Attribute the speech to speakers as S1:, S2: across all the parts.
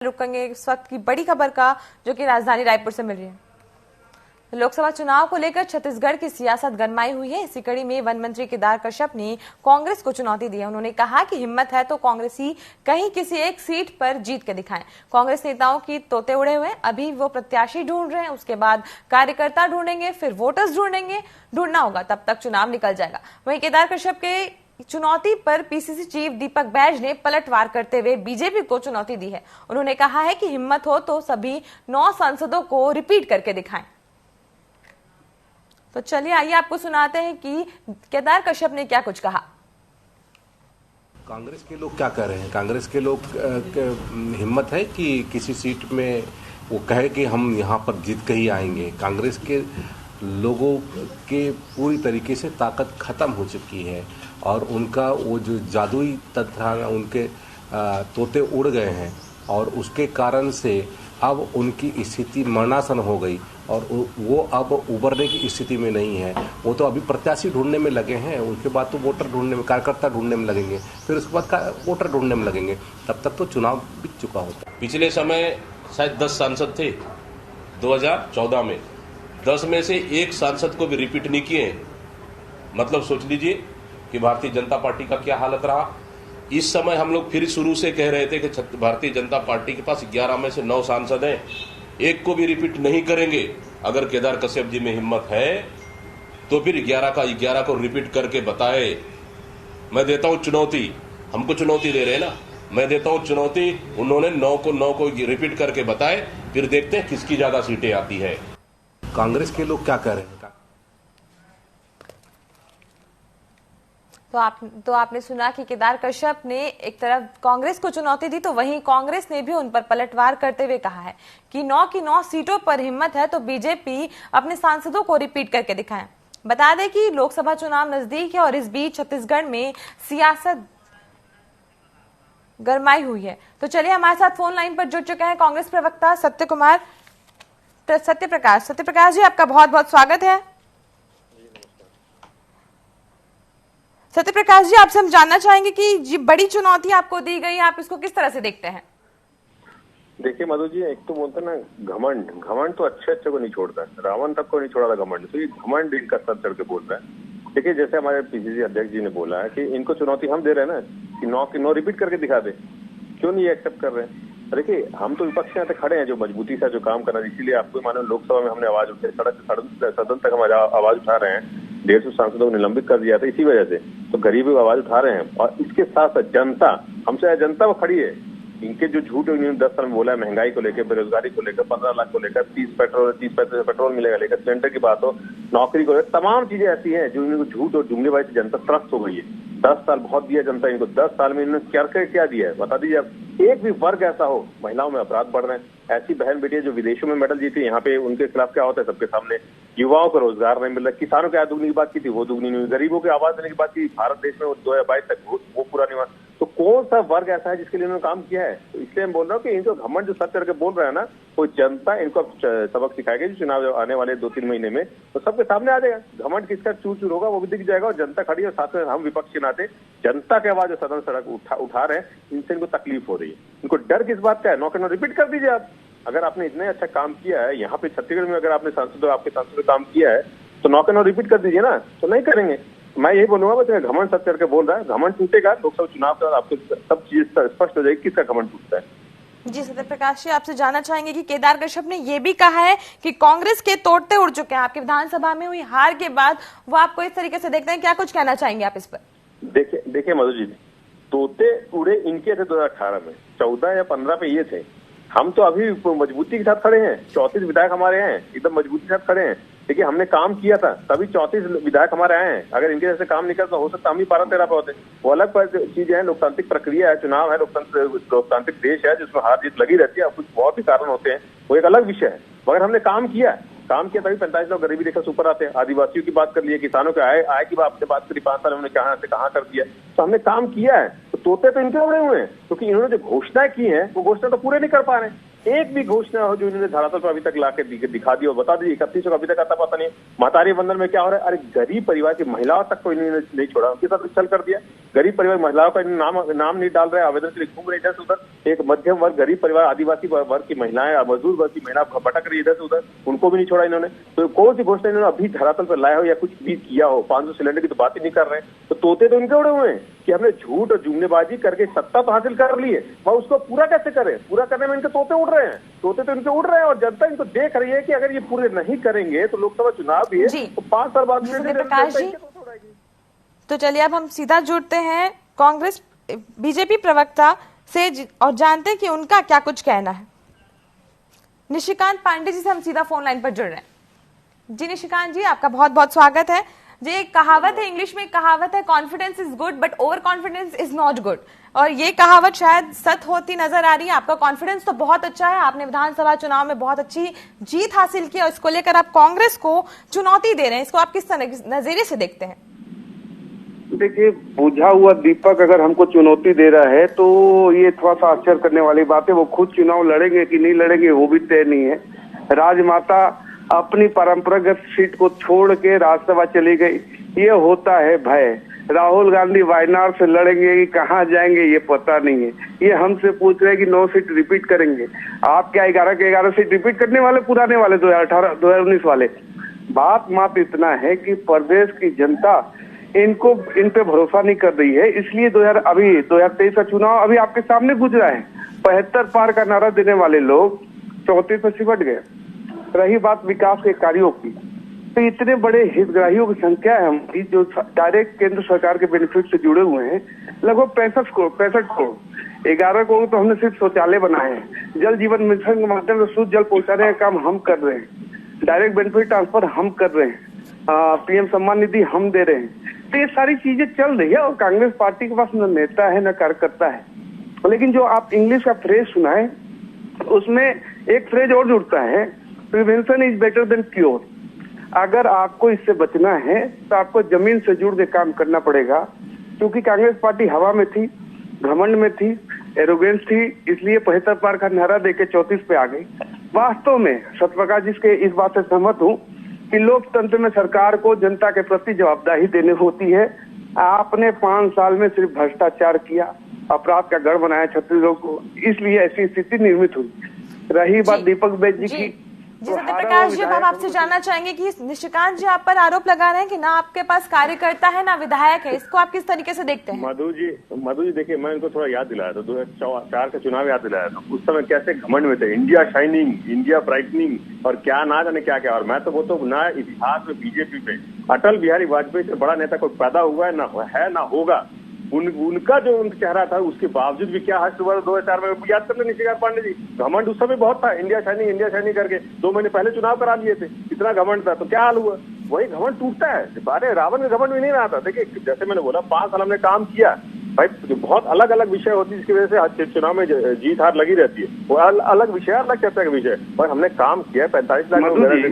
S1: रुकेंगे इस वक्त की बड़ी खबर का, जो कि राजधानी रायपुर से मिल रही है। लोकसभा चुनाव को लेकर छत्तीसगढ़ की सियासत गरमाई हुई है। इसी कड़ी में वन मंत्री केदार कश्यप ने कांग्रेस को चुनौती दी है। उन्होंने कहा कि हिम्मत है तो कांग्रेसी कहीं किसी एक सीट पर जीत के दिखाएं। कांग्रेस नेताओं की तोते उड़े हुए, अभी वो प्रत्याशी ढूंढ रहे हैं, उसके बाद कार्यकर्ता ढूंढेंगे, फिर वोटर्स ढूंढेंगे, ढूंढना होगा, तब तक चुनाव निकल जाएगा। वहीं केदार कश्यप के चुनौती पर पीसीसी चीफ दीपक बैज ने पलटवार करते हुए बीजेपी को चुनौती दी है। उन्होंने कहा है कि हिम्मत हो तो सभी 9 सांसदों को रिपीट करके दिखाएं। तो चलिए आइए आपको सुनाते हैं कि केदार कश्यप ने क्या कुछ कहा।
S2: कांग्रेस के लोग क्या कह रहे हैं? कांग्रेस के लोग हिम्मत है कि किसी सीट में वो कहे कि हम यहाँ पर जीत के ही आएंगे। कांग्रेस के लोगों के पूरी तरीके से ताकत खत्म हो चुकी है और उनका वो जो जादुई तंत्र उनके तोते उड़ गए हैं और उसके कारण से अब उनकी स्थिति मरणासन हो गई और वो अब उबरने की स्थिति में नहीं है। वो तो अभी प्रत्याशी ढूंढने में लगे हैं, उसके बाद तो वोटर ढूंढने में, कार्यकर्ता ढूंढने में लगेंगे, फिर उसके बाद वोटर ढूंढने में लगेंगे, तब तक तो चुनाव बीत चुका होता है।
S3: पिछले समय शायद 10 सांसद थे 2014 में, 10 में से एक सांसद को भी रिपीट नहीं किए। मतलब सोच लीजिए कि भारतीय जनता पार्टी का क्या हालत रहा। इस समय हम लोग फिर शुरू से कह रहे थे कि भारतीय जनता पार्टी के पास 11 में से 9 सांसद हैं, एक को भी रिपीट नहीं करेंगे। अगर केदार कश्यप जी में हिम्मत है तो फिर 11 का 11 को रिपीट करके बताए। मैं देता हूं चुनौती, हमको चुनौती दे रहे हैं ना, मैं देता हूं चुनौती, उन्होंने 9 को रिपीट करके बताए, फिर देखते हैं किसकी ज्यादा सीटें आती है।
S2: कांग्रेस के लोग क्या कह रहे हैं?
S1: तो आपने सुना कि केदार कश्यप ने एक तरफ कांग्रेस को चुनौती दी, तो वहीं कांग्रेस ने भी उन पर पलटवार करते हुए कहा है कि 9 की 9 सीटों पर हिम्मत है तो बीजेपी अपने सांसदों को रिपीट करके दिखाएं। बता दें कि लोकसभा चुनाव नजदीक है और इस बीच छत्तीसगढ़ में सियासत गरमाई हुई है। तो चलिए हमारे साथ फोन लाइन पर जुड़ चुके हैं कांग्रेस प्रवक्ता सत्यप्रकाश जी, आपका बहुत बहुत स्वागत है। सत्यप्रकाश जी, आपसे हम जानना चाहेंगे कि ये बड़ी चुनौती आपको दी गई, आप इसको किस तरह से देखते हैं?
S4: देखिए मधु जी, एक तो बोलते ना घमंड तो अच्छे को नहीं छोड़ता, रावण तक को नहीं छोड़ा था घमंड, तो ये घमंड इनका सर चढ़ के बोल रहा है। देखिए जैसे हमारे पीसीसी अध्यक्ष जी ने बोला है कि इनको चुनौती हम दे रहे हैं ना कि 9 की 9 रिपीट करके दिखा दे, क्यों नहीं एक्सेप्ट कर रहे हैं? देखिए हम तो विपक्ष में खड़े हैं जो मजबूती से जो काम करना है, इसीलिए आपको मानो लोकसभा में हमने आवाज उठाई, सदन तक हम आवाज उठा रहे हैं, 150 सांसदों को निलंबित कर दिया था इसी वजह से, तो गरीबी को आवाज उठा रहे हैं। और इसके साथ साथ जनता, हमसे जनता वो खड़ी है। इनके जो झूठ इन्होंने 10 साल में बोला है, महंगाई को लेकर, बेरोजगारी को लेकर, 15 लाख को लेकर, 30 पैसे से पेट्रोल मिलेगा लेकर, सिलेंडर की बात हो, नौकरी को लेकर, तमाम चीजें ऐसी हैं जो इनको झूठ और जुमलेबाजी से जनता त्रस्त हो गई है। 10 साल बहुत दिया जनता इनको, 10 साल में इन्होंने क्या दिया है बता दीजिए। अब एक भी वर्ग ऐसा हो, महिलाओं में अपराध बढ़ रहे हैं, ऐसी बहन बेटियां जो विदेशों में मेडल जीती, यहाँ पे उनके खिलाफ क्या होता है सबके सामने। युवाओं को रोजगार नहीं मिल रहा, किसानों की आय दुगनी की बात की थी वो दुगनी नहीं हुई, गरीबों की आवाज देने की बात की भारत देश में 2022 तक वो पूरा नहीं हुआ। तो कौन सा वर्ग ऐसा है जिसके लिए उन्होंने काम किया है? तो इसलिए मैं बोल रहा हूँ कि इनको घमंड जो सच करके बोल रहे हैं ना, वो जनता इनको सबक सिखाएगी जो चुनाव आने वाले 2-3 महीने में, तो सबके सामने आ जाएगा। घमंड किसका चूर होगा वो भी दिख जाएगा और जनता खड़ी है, साथ में हम विपक्ष के नाते जनता के आवाज सदन सड़क उठा रहे हैं, इनसे इनको तकलीफ हो रही है। इनको डर किस बात का है? 9 के 9 रिपीट कर दीजिए आप। अगर आपने इतने अच्छा काम किया है यहाँ पे छत्तीसगढ़ में, अगर आपके सांसदों ने काम किया है तो 9 के 9 रिपीट कर दीजिए ना, तो नहीं करेंगे। मैं यही बोलूंगा, बस घमंड सच करके बोल रहा है, घमंड टूटेगा लोकसभा चुनाव के बाद, आपको सब चीज स्पष्ट हो जाएगी किसका घमंड टूटता है।
S1: जी सत्यप्रकाश जी, आपसे जानना चाहेंगे कि केदार कश्यप ने यह भी कहा है कि कांग्रेस के तोड़ते उड़ चुके हैं। आपकी विधानसभा में हुई हार के बाद वो आपको इस तरीके से देखते हैं, क्या कुछ कहना चाहेंगे आप इस पर?
S4: देखिए मधु जी, तोते उड़े इनके थे 2018 में, 14 या 15 पे ये थे। हम तो अभी मजबूती के साथ खड़े हैं, 34 विधायक हमारे हैं, एकदम मजबूती के साथ खड़े हैं। देखिए हमने काम किया था तभी 34 विधायक हमारे आए हैं। अगर इनके जैसे काम नहीं करता हो सकता हम ही 12-13 पे होते। वो अलग चीजें हैं, लोकतांत्रिक प्रक्रिया है, चुनाव है, लोकतांत्रिक देश है जिसमें हार जीत लगी रहती है, कुछ बहुत ही कारण होते हैं, वो एक अलग विषय है। मगर हमने काम किया तभी 45 लोग गरीबी रेखा से ऊपर आते हैं। आदिवासियों की बात कर लिए, किसानों के आय की आपसे बात करी, 5 साल उन्होंने कहां से कहां कर दिया, तो हमने काम किया है। तो तोते तो इनके उड़े हुए हैं क्योंकि इन्होंने जो घोषणाएं की हैं वो घोषणा तो पूरे नहीं कर पा रहे हैं। एक भी घोषणा हो जो इन्होंने धरातल पर अभी तक ला के दिखा दी और बता दी। 31 को अभी तक आता पता नहीं। महतारी बंधन में क्या हो रहा है? अरे गरीब परिवार की महिलाओं तक को इन्होंने नहीं छोड़ा, उनके साथ चल कर दिया। गरीब परिवार महिलाओं का नाम नहीं डाल रहे, आवेदन के लिए घूम रहे इधर से उधर। एक मध्यम वर्ग गरीब परिवार आदिवासी वर्ग की महिलाएं, मजदूर वर्ग की महिला भटक रही इधर से उधर, उनको भी नहीं छोड़ा इन्होंने। तो कौन सी घोषणा इन्होंने अभी धरातल पर लाया हो या कुछ भी किया हो? 500 सिलेंडर की तो बात ही नहीं कर रहे हैं। तो तोते तो इनके उड़े हुए हैं कि हमने झूठ और जुमलेबाजी करके सत्ता तो हासिल कर ली है, वह उसको पूरा कैसे करें? पूरा करने में इनके तोते उड़ रहे हैं, तोते तो इनके उड़ रहे हैं और जनता इनको देख रही है कि अगर ये पूरे नहीं करेंगे तो लोकसभा चुनाव भी है तो 5 साल बाद
S1: प्रकाश जी, तो चलिए अब हम सीधा जुड़ते हैं कांग्रेस बीजेपी प्रवक्ता से और जानते हैं कि उनका क्या कुछ कहना है। निशिकांत पांडे जी से हम सीधा फोन लाइन पर जुड़ रहे हैं। जी निशिकांत जी, आपका बहुत बहुत स्वागत है। जी, एक कहावत है, इंग्लिश में एक कहावत है, confidence is good but over confidence is not good, और ये कहावत शायद सच होती नजर आ रही है। आपका कॉन्फिडेंस तो बहुत अच्छा है, आपने विधानसभा चुनाव में बहुत अच्छी जीत हासिल की और इसको लेकर आप कांग्रेस को चुनौती दे रहे हैं, इसको आप किस नजरिए से देखते हैं?
S5: देखिए, बुझा हुआ दीपक अगर हमको चुनौती दे रहा है तो ये थोड़ा सा आश्चर्य करने वाली बात है। वो खुद चुनाव लड़ेंगे कि नहीं लड़ेंगे वो भी तय नहीं है। राजमाता अपनी परंपरागत सीट को छोड़ के राज्यसभा चली गई, ये होता है भय। राहुल गांधी वायनाड से लड़ेंगे कि कहाँ जाएंगे ये पता नहीं है। ये हमसे पूछ रहे हैं कि 9 सीट रिपीट करेंगे। आप क्या 11 के 11 सीट रिपीट करने वाले, पुराने वाले 2018 2019 वाले? बात मात्र इतना है कि प्रदेश की जनता इन पे भरोसा नहीं कर रही है, इसलिए 2023 का चुनाव अभी आपके सामने गुजरा है। 75 पार का नारा देने वाले लोग 34 पे सिमट गए। रही बात विकास के कार्यों की, तो इतने बड़े हितग्राहियों की संख्या है हमारी जो डायरेक्ट केंद्र सरकार के बेनिफिट से जुड़े हुए हैं, लगभग 65 करोड़। 11 करोड़ तो हमने सिर्फ शौचालय बनाए हैं। जल जीवन मिशन के माध्यम से शुद्ध जल पहुंचाने का काम हम कर रहे हैं। डायरेक्ट बेनिफिट ट्रांसफर हम कर रहे हैं। पीएम सम्मान निधि हम दे रहे हैं। तो ये सारी चीजें चल रही है और कांग्रेस पार्टी के पास न नेता है न कार्यकर्ता है। लेकिन जो आप इंग्लिश का फ्रेज सुनाए उसमें एक फ्रेज और जुड़ता है, prevention is better than cure. अगर आपको इससे बचना है तो आपको जमीन से जुड़ के काम करना पड़ेगा, क्योंकि कांग्रेस पार्टी हवा में थी, घमंड में थी, एरोगेंस थी, इसलिए 75 पार का नारा देके 34 पे आ गई। वास्तव में सत्यप्रकाश जी के इस बात से सहमत हूँ कि लोकतंत्र में सरकार को जनता के प्रति जवाबदेही देनी होती है। आपने 5 साल में सिर्फ भ्रष्टाचार किया, अपराध का गढ़ बनाया छत्तीसगढ़ को, इसलिए ऐसी स्थिति निर्मित हुई। रही बात दीपक बेद जी की,
S1: जी सत्यप्रकाश जी, हम आपसे जानना चाहेंगे कि निशिकांत जी आप पर आरोप लगा रहे हैं कि ना आपके पास कार्यकर्ता है ना विधायक है, इसको आप किस तरीके से देखते हैं?
S4: मधु जी देखिए, मैं इनको थोड़ा याद दिलाया था, 2004 का चुनाव याद दिलाया था। उस समय कैसे घमंड में थे, इंडिया शाइनिंग, इंडिया ब्राइटनिंग और क्या ना जाने क्या क्या। और मैं तो वो तो ना इतिहास में बीजेपी पे अटल बिहारी वाजपेयी से बड़ा नेता कोई पैदा हुआ है ना होगा। उनका जो चेहरा था उसके बावजूद भी क्या है, सुबह 2004 में याद कर ले निशिकांत पांडे जी, घमंड उस समय बहुत था। इंडिया शाइनिंग करके 2 महीने पहले चुनाव करा लिए थे, इतना घमंड था। तो क्या हाल हुआ? वही घमंड टूटता है। अरे रावण में घमंड भी नहीं रहा था। देखिए, जैसे मैंने बोला 5 साल हमने काम किया भाई, जो बहुत अलग अलग विषय होती है जिसकी वजह से चुनाव में जीत हार लगी रहती है, वो अलग विषय, अलग चर्चा का विषय। और हमने काम किया, 45 लाख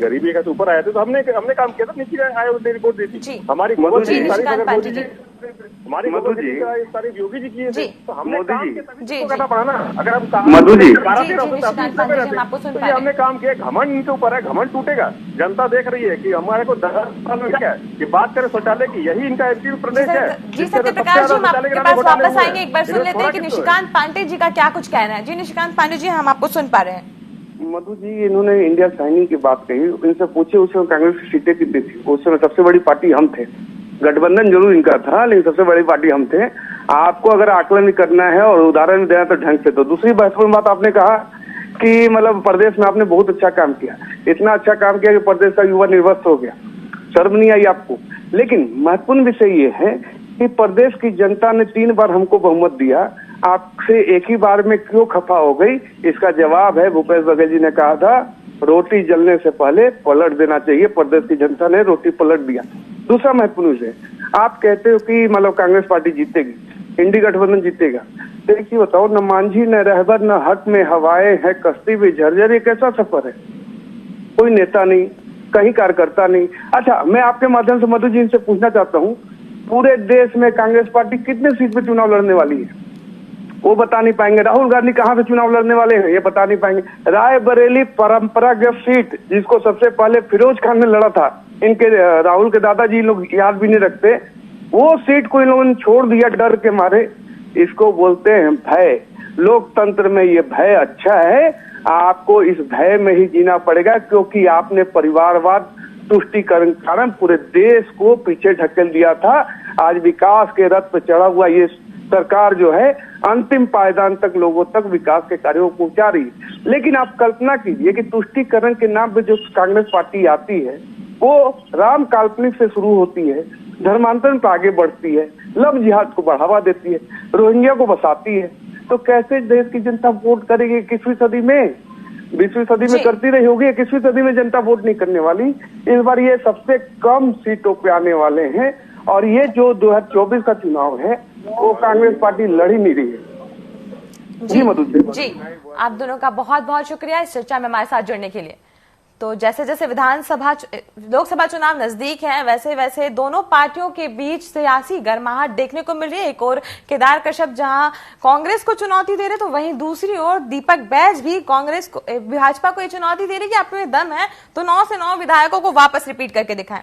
S4: गरीबी का ऊपर आए थे तो हमने काम किया था। नीति आयोग ने रिपोर्ट दी थी हमारी, हमारी तारीफ योगी जी की है, तो हमने काम करना पड़ा ना। अगर हम हमने काम किया, घमंड इनके ऊपर है, घमंड टूटेगा। जनता देख रही है कि हमारे को 10 साल में क्या है कि बात करें शौचालय की, यही इनका एमपी प्रदेश है।
S1: जी सत्यप्रकाश जी, हम आपके पास वापस आएंगे, एक बार सुन लेते हैं कि निशिकांत पांडे जी का क्या कुछ कहना है। जी निशिकांत पांडे जी, हम आपको सुन पा रहे हैं।
S5: मधु जी, इन्होंने इंडिया शाइनिंग की बात कही, इनसे पूछे उस समय कांग्रेस की सीटें कितनी थी? उस समय सबसे बड़ी पार्टी हम थे, गठबंधन जरूर इनका था लेकिन सबसे बड़ी पार्टी हम थे। आपको अगर आकलन करना है और उदाहरण देना तो ढंग से। तो दूसरी महत्वपूर्ण बात आपने कहा कि मतलब प्रदेश में आपने बहुत अच्छा काम किया, इतना अच्छा काम किया कि प्रदेश का युवा निर्वस्त हो गया, शर्म नहीं आई आपको। लेकिन महत्वपूर्ण विषय ये है कि प्रदेश की जनता ने 3 बार हमको बहुमत दिया, आपसे एक ही बार में क्यों खफा हो गई? इसका जवाब है, भूपेश बघेल जी ने कहा था रोटी जलने से पहले पलट देना चाहिए। प्रदेश की जनता ने रोटी पलट दिया। दूसरा महत्वपूर्ण विषय, आप कहते हो कि मतलब कांग्रेस पार्टी जीतेगी, इंडी गठबंधन जीतेगा। देखिए बताओ, न मांझी न रहबर न हट में हवाएं है, कश्ती भी झरझर, ये कैसा सफर है? कोई नेता नहीं, कहीं कार्यकर्ता नहीं। अच्छा, मैं आपके माध्यम से मधु जी इनसे पूछना चाहता हूँ, पूरे देश में कांग्रेस पार्टी कितने सीट पे चुनाव लड़ने वाली है? वो बता नहीं पाएंगे। राहुल गांधी कहां से चुनाव लड़ने वाले हैं ये बता नहीं पाएंगे। रायबरेली परंपरागत सीट जिसको सबसे पहले फिरोज खान ने लड़ा था, इनके राहुल के दादाजी लोग याद भी नहीं रखते, वो सीट को इन लोगों ने छोड़ दिया डर के मारे। इसको बोलते हैं भय। लोकतंत्र में ये भय अच्छा है, आपको इस भय में ही जीना पड़ेगा, क्योंकि आपने परिवारवाद तुष्टीकरण कारण पूरे देश को पीछे ढकेल दिया था। आज विकास के रथ पर चढ़ा हुआ ये सरकार जो है अंतिम पायदान तक लोगों तक विकास के कार्यों को पहुंचा रही है। लेकिन आप कल्पना कीजिए कि तुष्टीकरण के नाम पे जो कांग्रेस पार्टी आती है वो राम काल्पनिक से शुरू होती है, धर्मांतरण पर आगे बढ़ती है, लव जिहाद को बढ़ावा देती है, रोहिंग्या को बसाती है। तो कैसे देश की जनता वोट करेगी 21वीं सदी में? 20वीं सदी में करती रही होगी, 21वीं सदी में जनता वोट नहीं करने वाली। इस बार ये सबसे कम सीटों पे आने वाले हैं और ये जो 2024 का चुनाव है वो कांग्रेस पार्टी लड़ ही नहीं रही है। जी मधु
S1: जी, आप दोनों का बहुत बहुत शुक्रिया इस चर्चा में हमारे साथ जुड़ने के लिए। तो जैसे जैसे लोकसभा चुनाव नजदीक है, वैसे वैसे दोनों पार्टियों के बीच सियासी गर्माहट देखने को मिल रही है। एक और केदार कश्यप जहां कांग्रेस को चुनौती दे रहे, तो वहीं दूसरी ओर दीपक बैज भी कांग्रेस को, भाजपा को ये चुनौती दे रही कि आप में दम है तो 9 से 9 विधायकों को वापस रिपीट करके दिखाएं।